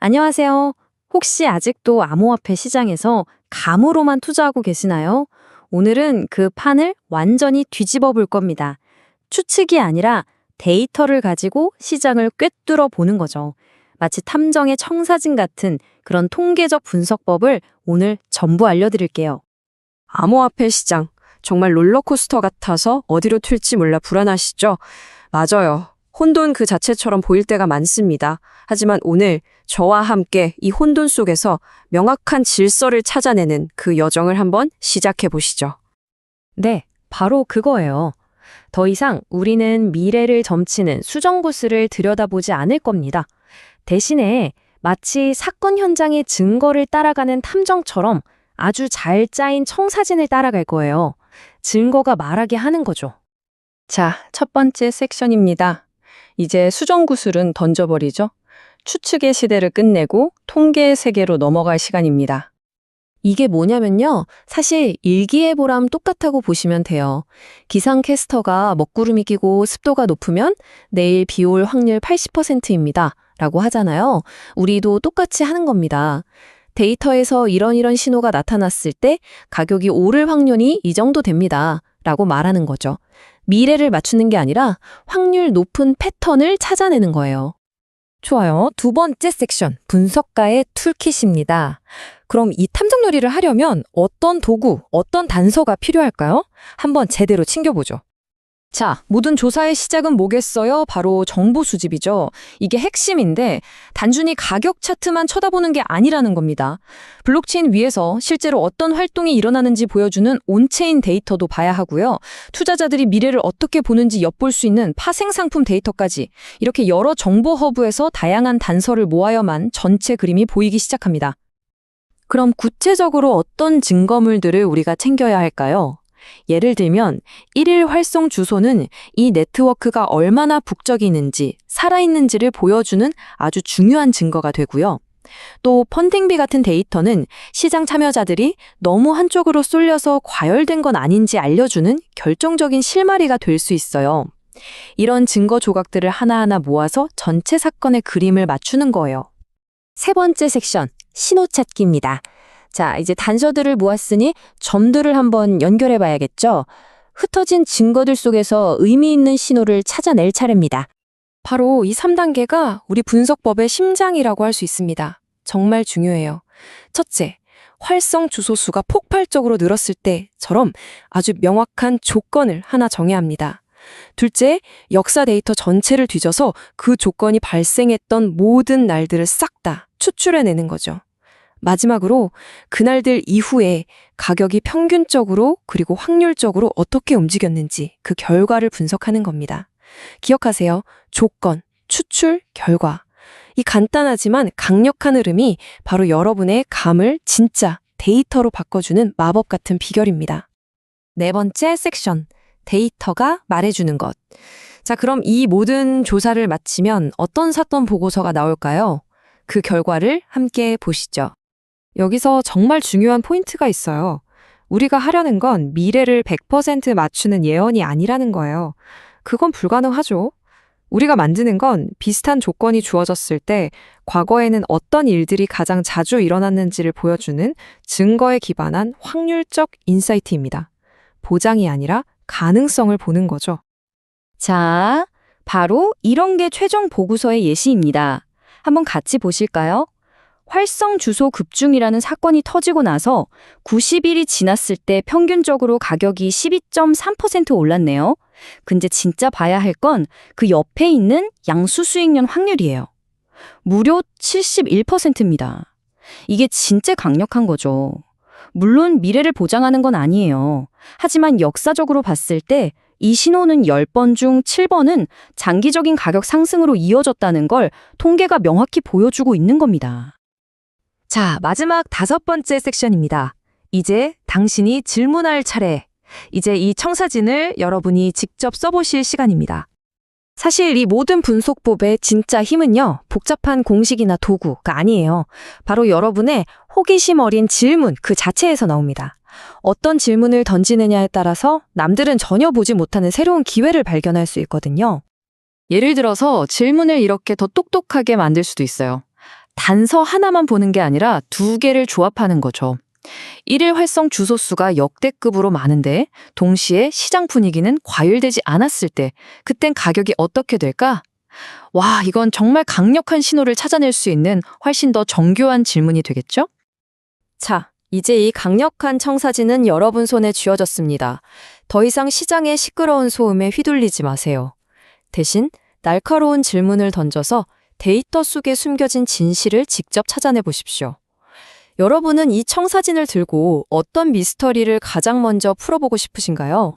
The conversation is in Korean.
안녕하세요. 혹시 아직도 암호화폐 시장에서 감으로만 투자하고 계시나요? 오늘은 그 판을 완전히 뒤집어 볼 겁니다. 추측이 아니라 데이터를 가지고 시장을 꿰뚫어 보는 거죠. 마치 탐정의 청사진 같은 그런 통계적 분석법을 오늘 전부 알려드릴게요. 암호화폐 시장, 정말 롤러코스터 같아서 어디로 튈지 몰라 불안하시죠? 맞아요. 혼돈 그 자체처럼 보일 때가 많습니다. 하지만 오늘 저와 함께 이 혼돈 속에서 명확한 질서를 찾아내는 그 여정을 한번 시작해 보시죠. 네, 바로 그거예요. 더 이상 우리는 미래를 점치는 수정구슬을 들여다보지 않을 겁니다. 대신에 마치 사건 현장의 증거를 따라가는 탐정처럼 아주 잘 짜인 청사진을 따라갈 거예요. 증거가 말하게 하는 거죠. 자, 첫 번째 섹션입니다. 이제 수정구슬은 던져버리죠. 추측의 시대를 끝내고 통계의 세계로 넘어갈 시간입니다. 이게 뭐냐면요. 사실 일기예보랑 똑같다고 보시면 돼요. 기상캐스터가 먹구름이 끼고 습도가 높으면 내일 비 올 확률 80%입니다. 라고 하잖아요. 우리도 똑같이 하는 겁니다. 데이터에서 이런 신호가 나타났을 때 가격이 오를 확률이 이 정도 됩니다. 라고 말하는 거죠. 미래를 맞추는 게 아니라 확률 높은 패턴을 찾아내는 거예요. 좋아요. 두 번째 섹션, 분석가의 툴킷입니다. 그럼 이 탐정놀이를 하려면 어떤 도구, 어떤 단서가 필요할까요? 한번 제대로 챙겨보죠. 자, 모든 조사의 시작은 뭐겠어요? 바로 정보 수집이죠. 이게 핵심인데 단순히 가격 차트만 쳐다보는 게 아니라는 겁니다. 블록체인 위에서 실제로 어떤 활동이 일어나는지 보여주는 온체인 데이터도 봐야 하고요. 투자자들이 미래를 어떻게 보는지 엿볼 수 있는 파생 상품 데이터까지 이렇게 여러 정보 허브에서 다양한 단서를 모아야만 전체 그림이 보이기 시작합니다. 그럼 구체적으로 어떤 증거물들을 우리가 챙겨야 할까요? 예를 들면 1일 활성 주소는 이 네트워크가 얼마나 북적이는지, 살아있는지를 보여주는 아주 중요한 증거가 되고요. 또 펀딩비 같은 데이터는 시장 참여자들이 너무 한쪽으로 쏠려서 과열된 건 아닌지 알려주는 결정적인 실마리가 될 수 있어요. 이런 증거 조각들을 하나하나 모아서 전체 사건의 그림을 맞추는 거예요. 세 번째 섹션, 신호 찾기입니다. 자, 이제 단서들을 모았으니 점들을 한번 연결해 봐야겠죠? 흩어진 증거들 속에서 의미 있는 신호를 찾아낼 차례입니다. 바로 이 3단계가 우리 분석법의 심장이라고 할 수 있습니다. 정말 중요해요. 첫째, 활성 주소 수가 폭발적으로 늘었을 때처럼 아주 명확한 조건을 하나 정해야 합니다. 둘째, 역사 데이터 전체를 뒤져서 그 조건이 발생했던 모든 날들을 싹 다 추출해내는 거죠. 마지막으로 그날들 이후에 가격이 평균적으로 그리고 확률적으로 어떻게 움직였는지 그 결과를 분석하는 겁니다. 기억하세요. 조건, 추출, 결과. 이 간단하지만 강력한 흐름이 바로 여러분의 감을 진짜 데이터로 바꿔주는 마법 같은 비결입니다. 네 번째 섹션, 데이터가 말해주는 것. 자, 그럼 이 모든 조사를 마치면 어떤 사건 보고서가 나올까요? 그 결과를 함께 보시죠. 여기서 정말 중요한 포인트가 있어요. 우리가 하려는 건 미래를 100% 맞추는 예언이 아니라는 거예요. 그건 불가능하죠. 우리가 만드는 건 비슷한 조건이 주어졌을 때 과거에는 어떤 일들이 가장 자주 일어났는지를 보여주는 증거에 기반한 확률적 인사이트입니다. 보장이 아니라 가능성을 보는 거죠. 자, 바로 이런 게 최종 보고서의 예시입니다. 한번 같이 보실까요? 활성 주소 급증이라는 사건이 터지고 나서 90일이 지났을 때 평균적으로 가격이 12.3% 올랐네요. 근데 진짜 봐야 할 건 그 옆에 있는 양수 수익률 확률이에요. 무려 71%입니다. 이게 진짜 강력한 거죠. 물론 미래를 보장하는 건 아니에요. 하지만 역사적으로 봤을 때 이 신호는 10번 중 7번은 장기적인 가격 상승으로 이어졌다는 걸 통계가 명확히 보여주고 있는 겁니다. 자, 마지막 다섯 번째 섹션입니다. 이제 당신이 질문할 차례. 이제 이 청사진을 여러분이 직접 써보실 시간입니다. 사실 이 모든 분석법의 진짜 힘은요, 복잡한 공식이나 도구가 아니에요. 바로 여러분의 호기심 어린 질문 그 자체에서 나옵니다. 어떤 질문을 던지느냐에 따라서 남들은 전혀 보지 못하는 새로운 기회를 발견할 수 있거든요. 예를 들어서 질문을 이렇게 더 똑똑하게 만들 수도 있어요. 단서 하나만 보는 게 아니라 두 개를 조합하는 거죠. 1일 활성 주소수가 역대급으로 많은데 동시에 시장 분위기는 과열되지 않았을 때 그땐 가격이 어떻게 될까? 와, 이건 정말 강력한 신호를 찾아낼 수 있는 훨씬 더 정교한 질문이 되겠죠? 자, 이제 이 강력한 청사진은 여러분 손에 쥐어졌습니다. 더 이상 시장의 시끄러운 소음에 휘둘리지 마세요. 대신 날카로운 질문을 던져서 데이터 속에 숨겨진 진실을 직접 찾아내 보십시오. 여러분은 이 청사진을 들고 어떤 미스터리를 가장 먼저 풀어보고 싶으신가요?